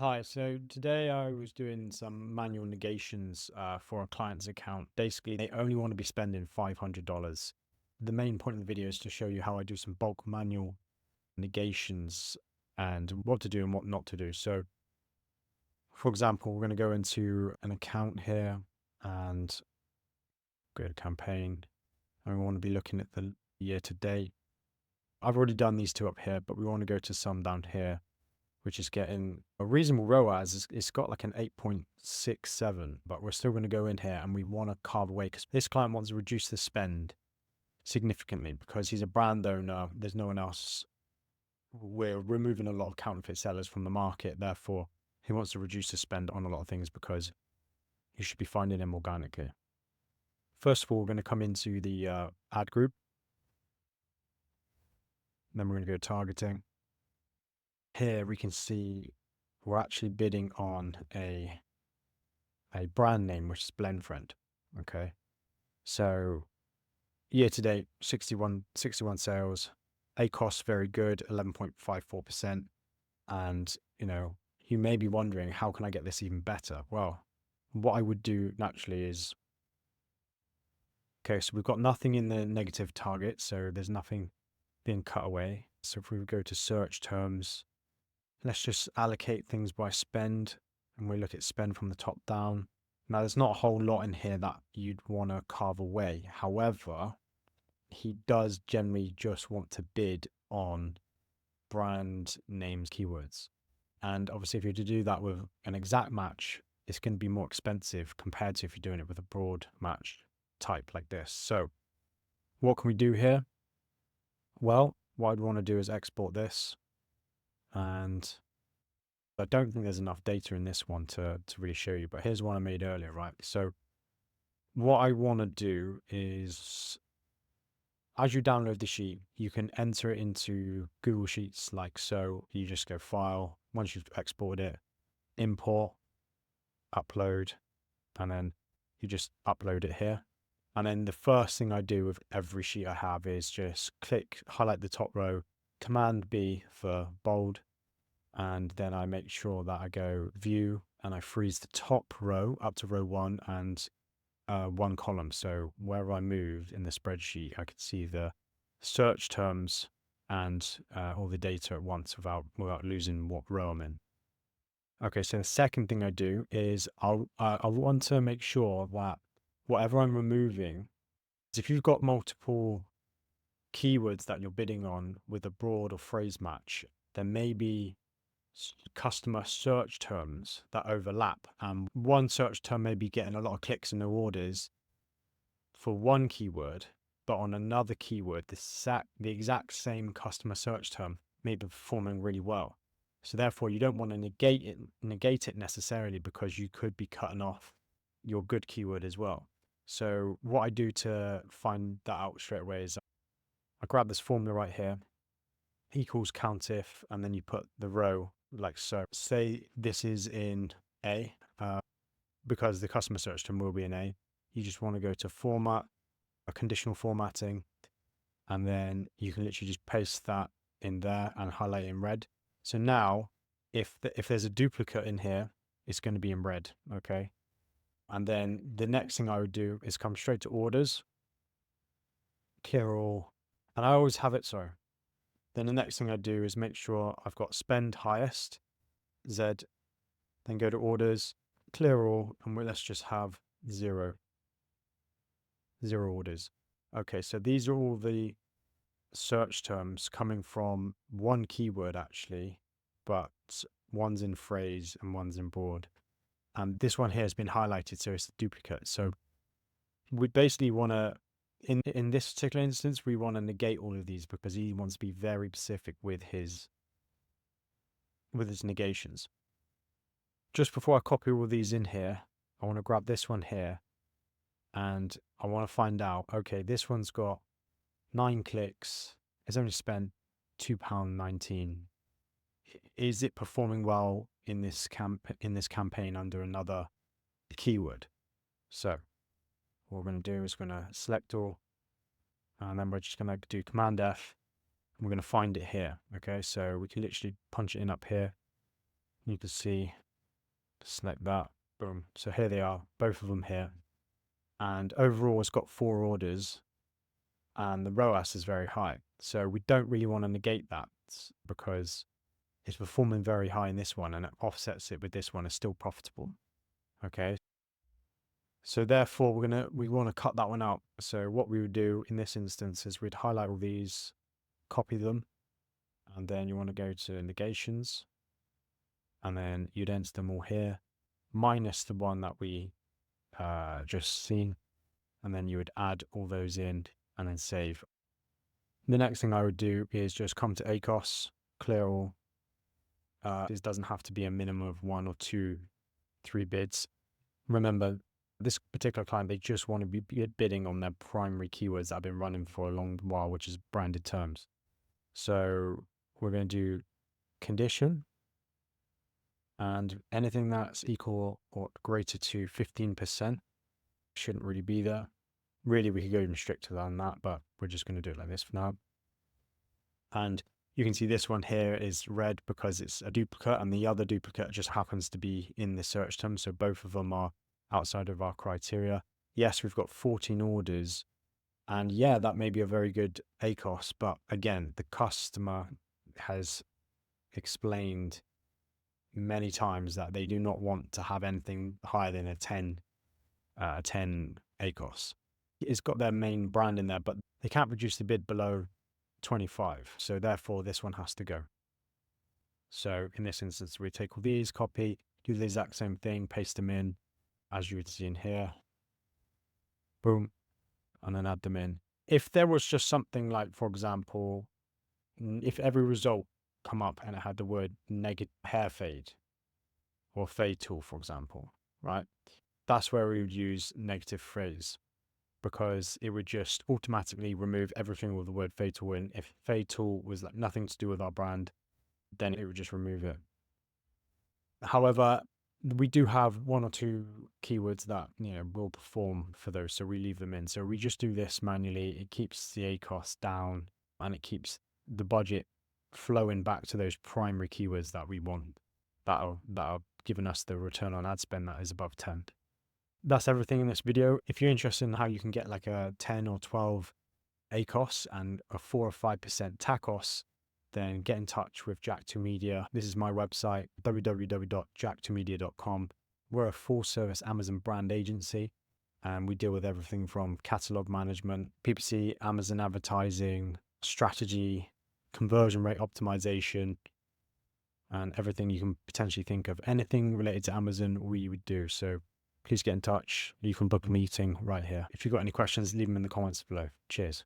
Hi, so today I was doing some manual negations for a client's account. Basically, they only want to be spending $500. The main point of the video is to show you how I do some bulk manual negations and what to do and what not to do. So, for example, we're going to go into an account here and go to campaign, and we want to be looking at the year to date. I've already done these two up here, but we want to go to some down here, which is getting a reasonable ROAS. It's got like an 8.67, but we're still going to go in here and we want to carve away because this client wants to reduce the spend significantly because he's a brand owner. There's no one else. We're removing a lot of counterfeit sellers from the market. Therefore, he wants to reduce the spend on a lot of things because you should be finding him organically. First of all, we're going to come into the ad group. Then we're going to go targeting. Here we can see we're actually bidding on a brand name, which is BlendFriend. Okay. So year to date, 61 sales, ACOS very good, 11.54%. And, you may be wondering, how can I get this even better? Well, what I would do naturally is, okay, so we've got nothing in the negative target. So there's nothing being cut away. So if we go to search terms, let's just allocate things by spend, and we look at spend from the top down. Now, there's not a whole lot in here that you'd want to carve away. However, he does generally just want to bid on brand names keywords. And obviously, if you're to do that with an exact match, it's going to be more expensive compared to if you're doing it with a broad match type like this. So what can we do here? Well, what I'd want to do is export this, and I don't think there's enough data in this one to really show you, but here's one I made earlier, right? So what I want to do is, as you download the sheet, you can enter it into Google Sheets like so. You just go File, once you've exported it, Import, Upload, and then you just upload it here. And then the first thing I do with every sheet I have is just highlight the top row, Command B for bold, and then I make sure that I go View and I freeze the top row up to row 1 and one column. So wherever I move in the spreadsheet, I can see the search terms and all the data at once without losing what row I'm in. Okay, so the second thing I do is I want to make sure that whatever I'm removing, if you've got multiple keywords that you're bidding on with a broad or phrase match, there may be customer search terms that overlap, and one search term may be getting a lot of clicks and no orders for one keyword, but on another keyword, the exact same customer search term may be performing really well. So therefore, you don't want to negate it necessarily, because you could be cutting off your good keyword as well. So what I do to find that out straight away is I grab this formula right here, equals COUNTIF, and then you put the row like so. Say this is in A, because the customer search term will be in A. You just want to go to Format, Conditional Formatting, and then you can literally just paste that in there and highlight it in red. So now, if there's a duplicate in here, it's going to be in red, okay? And then the next thing I would do is come straight to orders, clear all, and I always have it so. Then the next thing I do is make sure I've got spend highest, Z, then go to orders, clear all, and let's just have zero orders. Okay, so these are all the search terms coming from one keyword actually, but one's in phrase and one's in broad. And this one here has been highlighted, so it's a duplicate. So we basically want to, in this particular instance, we want to negate all of these because he wants to be very specific with his negations. Just before I copy all these in here, I want to grab this one here and I want to find out, okay, this one's got 9 clicks. It's only spent £2.19. Is it performing well in this campaign under another keyword? So what we're going to do is we're going to select all, and then we're just going to do Command F, and we're going to find it here. Okay, so we can literally punch it in up here. You can see, select that, boom. So here they are, both of them here. And overall, it's got 4 orders, and the ROAS is very high. So we don't really want to negate that because it's performing very high in this one, and it offsets it with this one. It's still profitable. Okay. So therefore, we want to cut that one out. So what we would do in this instance is we'd highlight all these, copy them, and then you want to go to negations, and then you'd enter them all here, minus the one that we just seen, and then you would add all those in and then save. The next thing I would do is just come to ACOS, clear all. This doesn't have to be a minimum of 1 or 2, 3 bids. Remember, this particular client, they just want to be bidding on their primary keywords that have been running for a long while, which is branded terms. So we're going to do condition, and anything that's equal or greater to 15% shouldn't really be there. Really, we could go even stricter than that, but we're just going to do it like this for now. And you can see this one here is red because it's a duplicate, and the other duplicate just happens to be in the search term. So both of them are outside of our criteria. Yes, we've got 14 orders, and yeah, that may be a very good ACOS, but again, the customer has explained many times that they do not want to have anything higher than a 10 ACOS. It's got their main brand in there, but they can't reduce the bid below 25. So therefore, this one has to go. So in this instance, we take all these, copy, do the exact same thing, paste them in, as you would see in here. Boom. And then add them in. If there was just something like, for example, if every result come up and it had the word negative hair fade or fade tool, for example, right? That's where we would use negative phrase, because it would just automatically remove everything with the word fade tool in. If fade tool was like nothing to do with our brand, then it would just remove it. However, we do have 1 or 2 keywords that will perform for those, so we leave them in. So we just do this manually. It keeps the ACOS down, and it keeps the budget flowing back to those primary keywords that we want, that are giving us the return on ad spend that is above 10. That's everything in this video. If you're interested in how you can get like a 10 or 12 ACOS and a 4 or 5% TACOS, then get in touch with Jack2Media. This is my website, www.jack2media.com. We're a full-service Amazon brand agency, and we deal with everything from catalog management, PPC, Amazon advertising, strategy, conversion rate optimization, and everything you can potentially think of. Anything related to Amazon, we would do. So please get in touch. You can book a meeting right here. If you've got any questions, leave them in the comments below. Cheers.